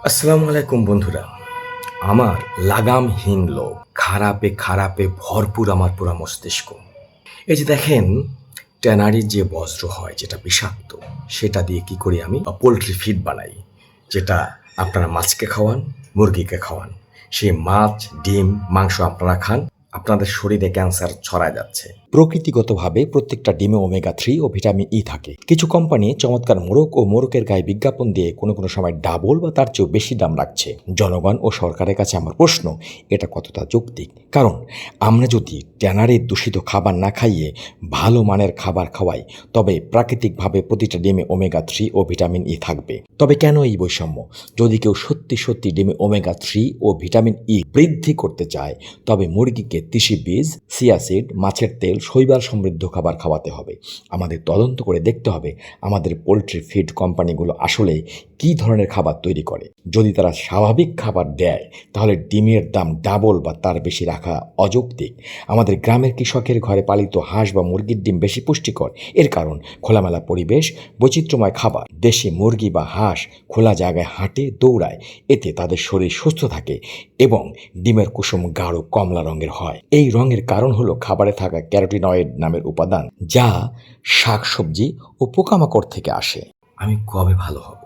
আসসালামু আলাইকুম বন্ধুরা। আমার লাগামহীন লোভ, খারাপে খারাপে ভরপুর আমার পুরা মস্তিষ্ক। এই যে দেখেন, ট্যানারির যে বজ্র হয় যেটা বিষাক্ত, সেটা দিয়ে কি করি আমি পোলট্রি ফিড বানাই, যেটা আপনারা মাছকে খাওয়ান, মুরগিকে খাওয়ান। সেই মাছ, ডিম, মাংস আপনারা খান, আপনাদের শরীরে ক্যান্সার ছড়ায় যাচ্ছে। প্রকৃতিগতভাবে প্রত্যেকটা ডিমে ওমেগা 3 ও ভিটামিন ই থাকে। কিছু কোম্পানি চমৎকার মোড়ক ও মোড়কের গায়ে বিজ্ঞাপন দিয়ে কোনো কোনো সময় ডাবল বা তার চেয়েও বেশি দাম রাখছে। জনগণ ও সরকারের কাছে আমার প্রশ্ন, এটা কতটা যৌক্তিক? কারণ আমরা যদি ট্যানারির দূষিত খাবার না খাইয়ে ভালো মানের খাবার খাওয়াই, তবে প্রাকৃতিকভাবে প্রতিটা ডিমে ওমেগা 3 ও ভিটামিন ই থাকবে। তবে কেন এই বৈষম্য? যদি কেউ সত্যি সত্যি ডিমে ওমেগা 3 ও ভিটামিন ই বৃদ্ধি করতে চায়, তবে মুরগিকে তিসি বীজ, সিয়াসিড, মাছের তেল, শৈবাল সমৃদ্ধ খাবার খাওয়াতে হবে। আমাদের তদন্ত করে দেখতে হবে আমাদের পোলট্রি ফিড কোম্পানিগুলো আসলে কী ধরনের খাবার তৈরি করে। যদি তারা স্বাভাবিক খাবার দেয়, তাহলে ডিমের দাম ডাবল বা তার বেশি রাখা অযৌক্তিক। আমাদের গ্রামের কৃষকের ঘরে পালিত হাঁস বা মুরগির ডিম বেশি পুষ্টিকর। এর কারণ খোলামেলা পরিবেশ, বৈচিত্র্যময় খাবার। দেশি মুরগি বা হাঁস খোলা জায়গায় হাঁটে, দৌড়ায়, এতে তাদের শরীর সুস্থ থাকে এবং ডিমের কুসুম গাঢ় কমলা রঙের হয়। এই রঙের কারণ হলো খাবারে থাকা ক্যারোটিনয়েড নামের উপাদান, যা শাকসবজি ও পোকামাকড় থেকে আসে। আমি কবে ভালো হব?